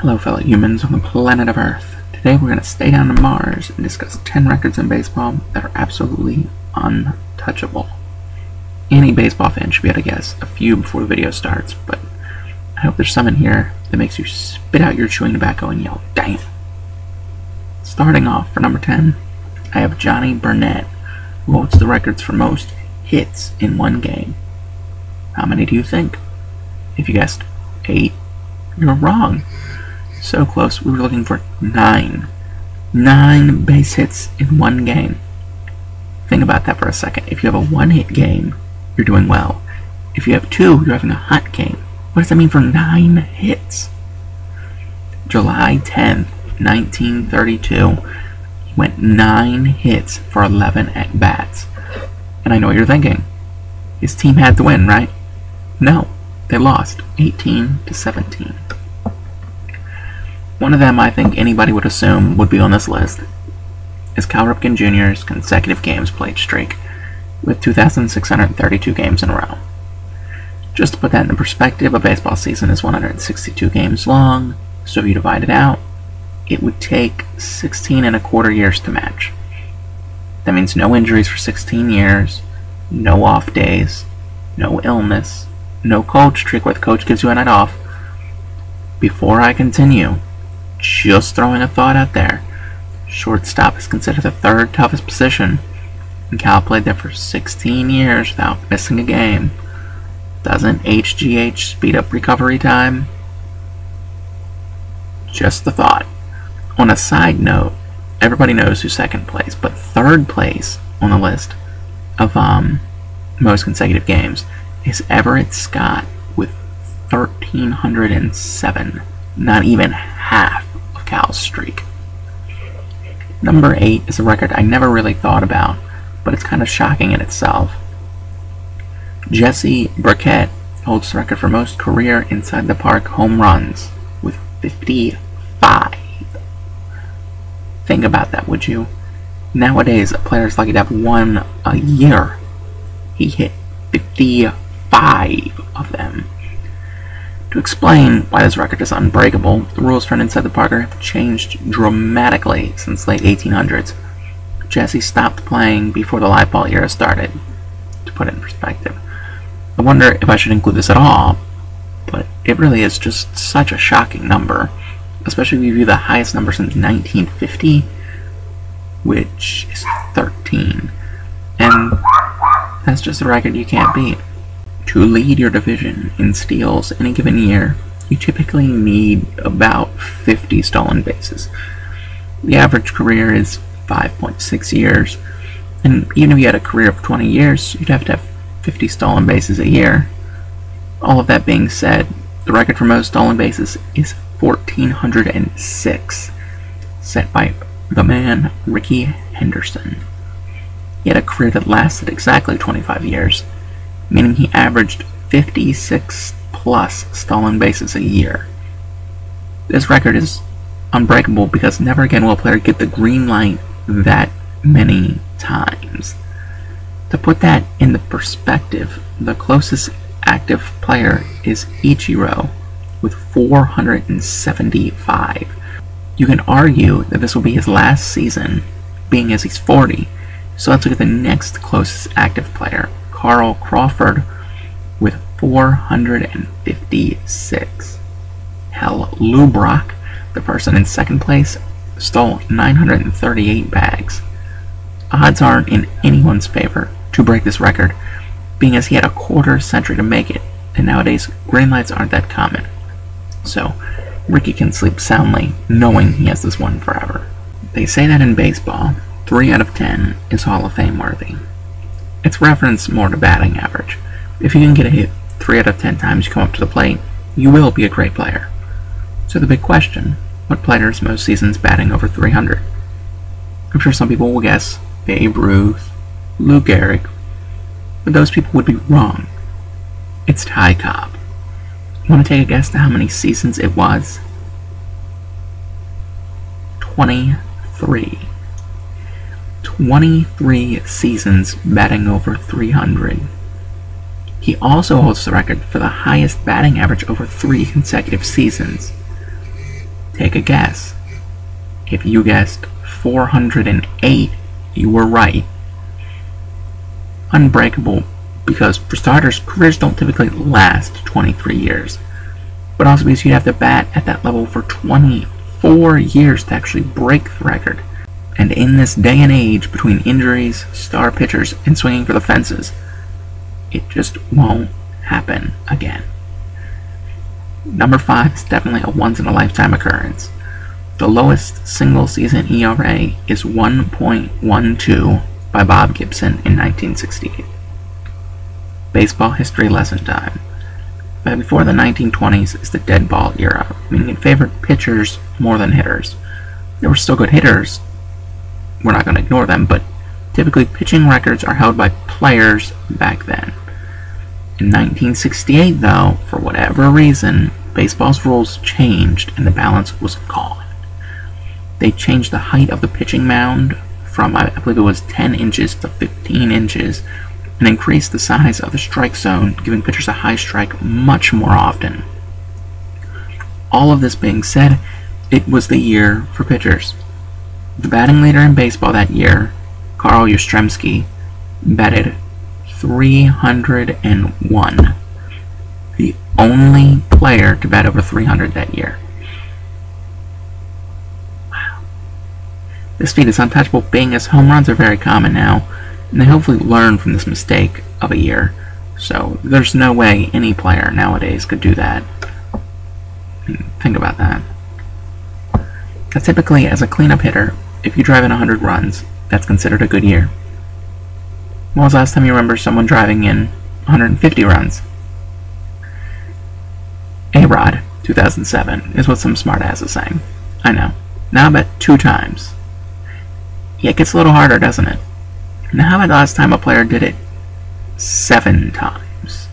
Hello fellow humans on the planet of Earth. Today we're going to stay down to Mars and discuss 10 records in baseball that are absolutely untouchable. Any baseball fan should be able to guess a few before the video starts, but I hope there's some in here that makes you spit out your chewing tobacco and yell, damn. Starting off for number 10, I have Johnny Burnett, who holds the records for most hits in one game. How many do you think? If you guessed 8, you're wrong. So close, we were looking for 9. 9 base hits in one game. Think about that for a second. If you have a one-hit game, you're doing well. If you have 2, you're having a hot game. What does that mean for 9 hits? July 10th, 1932, he went 9 hits for 11 at-bats. And I know what you're thinking. His team had to win, right? No, they lost 18-17. One of them I think anybody would assume would be on this list is Ripken Jr.'s consecutive games played streak with 2,632 games in a row. Just to put that into perspective, a baseball season is 162 games long, so if you divide it out, it would take 16 and a quarter years to match. That means no injuries for 16 years, no off days, no illness, no cold streak where the coach gives you a night off. Before I continue, just throwing a thought out there, shortstop is considered the 3rd toughest position, and Cal played there for 16 years without missing a game. Doesn't HGH speed up recovery time? Just the thought. On a side note, everybody knows who 2nd place, but 3rd place on the list of most consecutive games is Everett Scott with 1,307, not even half of Cal's streak. Number 8 is a record I never really thought about, but it's kind of shocking in itself. Jesse Burkett holds the record for most career inside the park home runs with 55. Think about that, would you? Nowadays, a player is lucky to have 1 a year. He hit 55 of them. To explain why this record is unbreakable, the rules for an inside the parker have changed dramatically since late 1800s. Jesse stopped playing before the live ball era started, to put it in perspective. I wonder if I should include this at all, but it really is just such a shocking number, especially if you view the highest number since 1950, which is 13. And that's just a record you can't beat. To lead your division in steals any given year, you typically need about 50 stolen bases. The average career is 5.6 years, and even if you had a career of 20 years, you'd have to have 50 stolen bases a year. All of that being said, the record for most stolen bases is 1,406, set by the man Rickey Henderson. He had a career that lasted exactly 25 years, meaning he averaged 56 plus stolen bases a year. This record is unbreakable because never again will a player get the green light that many times. To put that into perspective, the closest active player is Ichiro with 475. You can argue that this will be his last season, being as he's 40, so let's look at the next closest active player, Carl Crawford, with 456. Hell, Lou Brock, the person in 2nd place, stole 938 bags. Odds aren't in anyone's favor to break this record, being as he had a quarter century to make it, and nowadays green lights aren't that common. So, Rickey can sleep soundly knowing he has this one forever. They say that in baseball, 3 out of 10 is Hall of Fame worthy. It's referenced more to batting average. If you can get a hit 3 out of 10 times you come up to the plate, you will be a great player. So the big question, what player is most seasons batting over 300? I'm sure some people will guess Babe Ruth, Lou Gehrig, but those people would be wrong. It's Ty Cobb. You want to take a guess to how many seasons it was? 23. 23 seasons batting over 300. He also holds the record for the highest batting average over 3 consecutive seasons. Take a guess. If you guessed 408, you were right. Unbreakable, because for starters, careers don't typically last 23 years. But also because you'd have to bat at that level for 24 years to actually break the record. And in this day and age, between injuries, star pitchers, and swinging for the fences, it just won't happen again. Number 5 is definitely a once-in-a-lifetime occurrence. The lowest single-season ERA is 1.12 by Bob Gibson in 1968. Baseball history lesson time. But before the 1920s is the dead ball era, meaning it favored pitchers more than hitters. There were still good hitters, we're not going to ignore them, but typically pitching records are held by players back then. In 1968, though, for whatever reason, baseball's rules changed and the balance was gone. They changed the height of the pitching mound from, I believe it was 10 inches to 15 inches, and increased the size of the strike zone, giving pitchers a high strike much more often. All of this being said, it was the year for pitchers. The batting leader in baseball that year, Carl Yastrzemski, batted 301. The only player to bat over 300 that year. Wow. This feat is untouchable, being as home runs are very common now, and they hopefully learn from this mistake of a year. So there's no way any player nowadays could do that. I mean, think about that. Now, typically, as a cleanup hitter, if you drive in 100 runs, that's considered a good year. When was the last time you remember someone driving in 150 runs? A-Rod, 2007, is what some smartass is saying. I know. Now I bet 2 times. Yeah, it gets a little harder, doesn't it? Now how about the last time a player did it 7 times?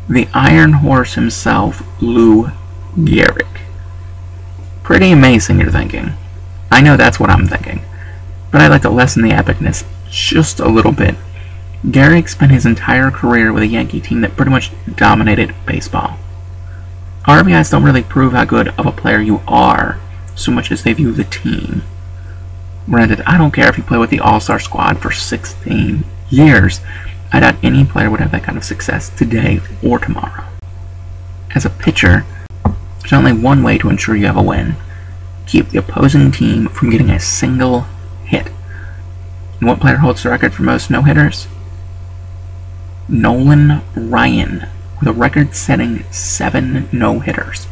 The Iron Horse himself, Lou Gehrig. Pretty amazing, you're thinking. I know that's what I'm thinking. But I'd like to lessen the epicness just a little bit. Gehrig spent his entire career with a Yankee team that pretty much dominated baseball. RBIs don't really prove how good of a player you are, so much as they view the team. Granted, I don't care if you play with the All-Star squad for 16 years. I doubt any player would have that kind of success today or tomorrow. As a pitcher, there's only one way to ensure you have a win. Keep the opposing team from getting a single hit. And what player holds the record for most no-hitters? Nolan Ryan, with a record-setting 7 no-hitters.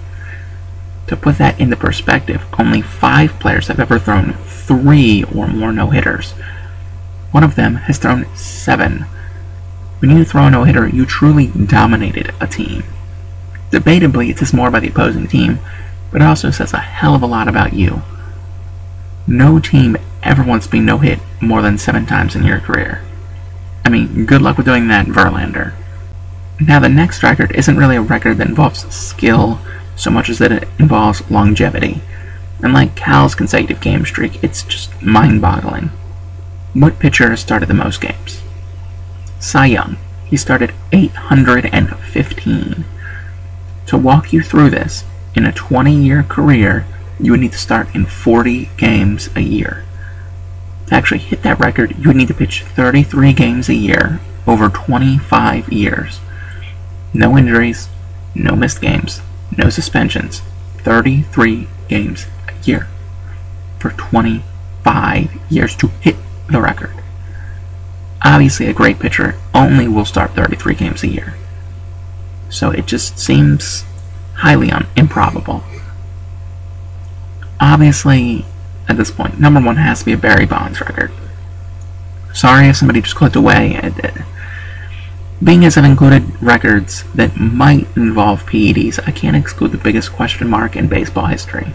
To put that into perspective, only 5 players have ever thrown 3 or more no-hitters. One of them has thrown 7. When you throw a no-hitter, you truly dominated a team. Debatably, it says more about the opposing team, but it also says a hell of a lot about you. No team ever wants to be no-hit more than 7 times in your career. I mean, good luck with doing that, Verlander. Now, the next record isn't really a record that involves skill so much as that it involves longevity. And like Cal's consecutive game streak, it's just mind-boggling. What pitcher started the most games? Cy Young. He started 815. To walk you through this, in a 20-year career, you would need to start in 40 games a year. To actually hit that record, you would need to pitch 33 games a year over 25 years. No injuries, no missed games, no suspensions. 33 games a year for 25 years to hit the record. Obviously, a great pitcher only will start 33 games a year. So it just seems highly improbable. Obviously, at this point, number 1 has to be a Barry Bonds record. Sorry if somebody just clicked away. Being as I've included records that might involve PEDs, I can't exclude the biggest question mark in baseball history.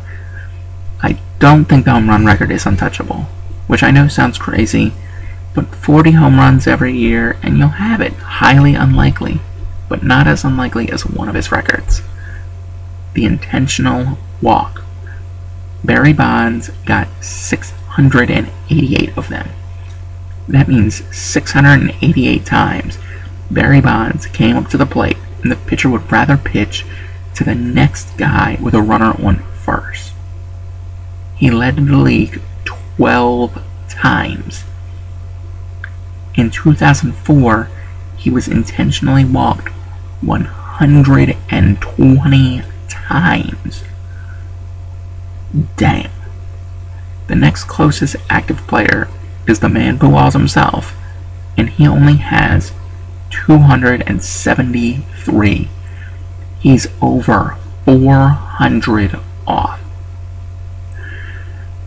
I don't think the home run record is untouchable, which I know sounds crazy, but 40 home runs every year and you'll have it. Highly unlikely, but not as unlikely as one of his records. The intentional walk. Barry Bonds got 688 of them. That means 688 times Barry Bonds came up to the plate and the pitcher would rather pitch to the next guy with a runner on first. He led the league 12 times. In 2004, he was intentionally walked 120 times. Damn. The next closest active player is the man Pujols himself, and he only has 273. He's over 400 off.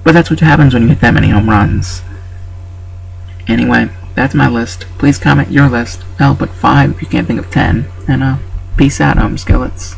But that's what happens when you hit that many home runs. Anyway, that's my list. Please comment your list. I'll put 5 if you can't think of 10. And peace out, home skillets.